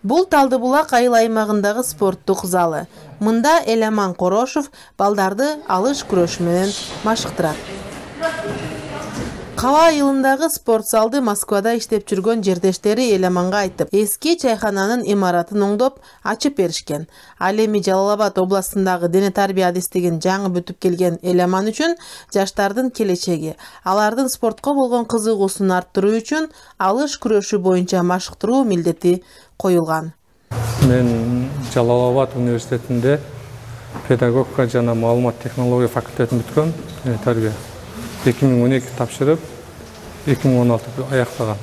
Бул Талдыбулак айыл аймагындагы спорттук залы. Мында Эламан Корошов балдарды алыш күрөшү менен машыктырат. Кава айылындагы спорт залды Москвада иштеп жүргөн жердештери Эламанга айтып, эски чайхананын имаратын оңдоп ачып беришкен. Ал эми Жалал-Абад областындагы дене тарбия адестигин жаңы бүтүп келген Эламан үчүн жаштардын келечеги, алардын спортко болгон кызыгуусун арттыруу үчүн алыш күрөшү боюнча машыктыруу милдети коюлган. Мен Жалал-Абад университетинде педагогика жана маалымат технология факультетин бүткөм, дене тарбия. 2012 тапшырып, 2016 аяктаган.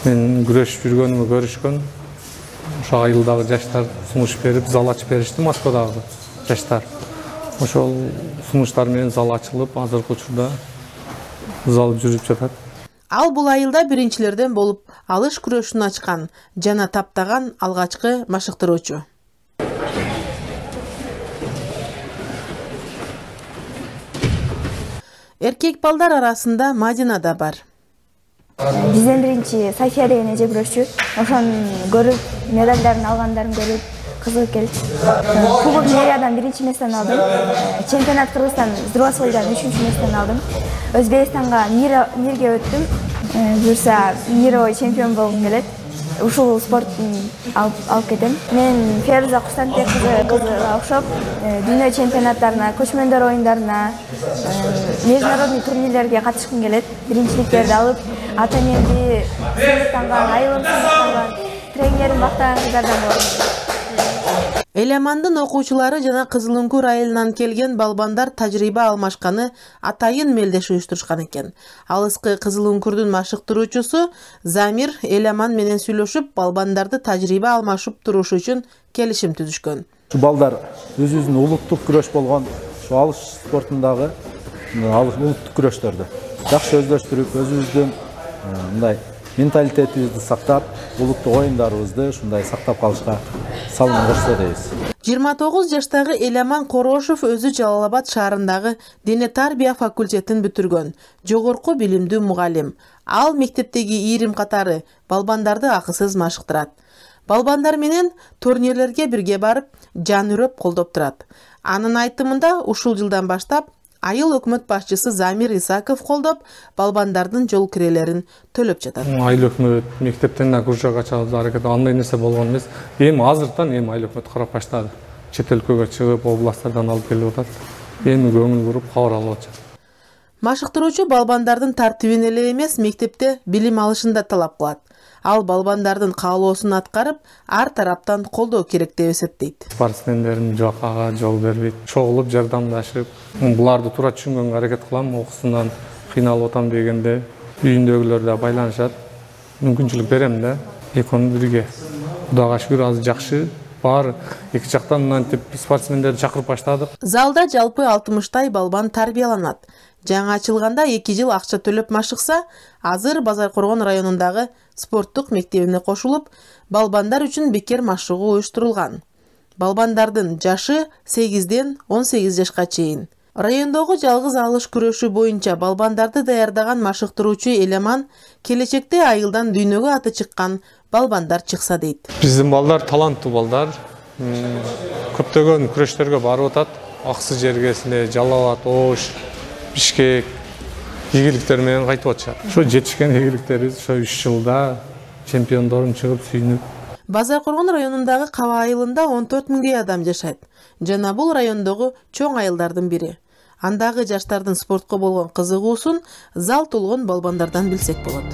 Мен күрөшүп жүргөнүмө көрүшкөн. Ошо айылдагы жаштар сунуш берип, зал ачып беришти Москвадагы жаштар. Ошол сунуштар менен зал ачылып, азыркы учурда зал жүрүп жатат. Ал бул айылда биринчилерден болуп, алыш күрөшүн ачкан жана таптаган алгачкы машыктыруучу. Эркек балдар арасында Мадина да бар. Бизден биринчи София деген эже күрөшчү. Ошон көрүп, медалдарын алгандарын көрүп, кызыгып келди. Кубок Мериядан биринчи местен алдым. Чемпионат Кыргызстан взрослыйдан 3-чү местен алдым. Өзбекстанга мирге өттүм. Буюрса мировой чемпион болуп келет. Ушул спорттун алып кетем. Мен Феруза Кустанбек кызыга окшоп, дүйнө чемпионаттарына, көчмөндөр оюндарына, международный турнирлерге катышкым келет. Биринчиликтерди алып, ата-энемди сыйлыктанган, айылымды сыйлыктанган, тренерим бактаган кыздардан болот. Эламандын окуучулары жана Кызыл Үңкүр айылынан келген балбандар тажрыйба алмашканы атайын мелдеш уюштурушкан экен. Алыскы Кызыл Үңкүрдүн машыктыруучусу Замир Эламан менен сүйлөшүп, балбандарды тажрыйба алмашып турушу үчүн келишим түзүшкөн. Şu балдар өзүбүздүн улуттук күрөш болгон şu алыш спортундагы улуттук күрөштөрдү жакшы өздөштүрүп, өзүбүздүн мындай менталитетибизди сактап, улуттук оюндарыбызды ушундай сактап калышка салым кошсо дейбиз. 29 жаштагы Эламан Корошов өзү Жалал-Абад шаарындагы дене тарбия факультетин бүтүргөн. Жогорку билимдүү мугалим. Ал мектептеги ийрим катары балбандарды акысыз машыктырат. Балбандар менен турнирлерге бирге барып, жан үрөп колдоп турат. Анын айтымында ушул жылдан баштап айыл өкмөт башчысы Замир Исаков колдоп, балбандардын жол кирелерин төлөп жатат. Айыл өкмөт мектептен кружок ачабыз аракет андай нерсе болгон эмес. Эми азыртан айыл өкмөт карап баштады. Чет өлкөгө чыгып, областтардан алып келип атат. Эми көңүл буруп кабар алып атат. Машыктыруучу балбандардын тартибин эле эмес, мектепте билим алышын да талап кылат. Ал балбандардын каалоосун аткарып, ар тараптан колдоо керек деп эсептейт. Спортсмендердин ага жол бербейт, чогулуп жардамдашып, буларды туура түшүнгөнгө аракет кылам, окуусунан кыйналып атам дегенде үйүндөгүлөр да байланышат. Мүмкүнчүлүк берем да, экөөнү бирге. Кудайга шүгүр азыр жакшы. Бар эки жактан мынтип спортсмендерди чакырып баштадык. Залда жалпы 60 балбан тарбияланат. Жаңа ачылганда 2 жыл акча төлөп машыкса, азыр Базаркоргон районундагы спорттук мектебине кошулуп, балбандар үчүн бекер машыгуу уюштурулган. Балбандардын жашы 8ден 18 жашка чейин. Райондогу жалгыз алыш күрөшү боюнча балбандарды даярдаган машыктыруучу Эламан келечекте айылдан дүйнөгө аты чыккан балбандар чыкса дейт. Биздин балдар таланттуу балдар. Көптөгөн күрөштөргө барып атат. Аксы жергесинде Жалал-Абад, Ош, Бишкек ийгиликтер менен кайтып атышат. Ошо жетишкен ийгиликтерибиз ошо 3 жылда чемпиондорун чыгып сүйүнүп. Базаркоргон районундагы Кава айылында 14 миңдей адам жашайт. Жана бул райондогу чоң айылдардын бири. Андагы жаштардын спортко болгон кызыгуусун зал толгон балбандардан билсек болот.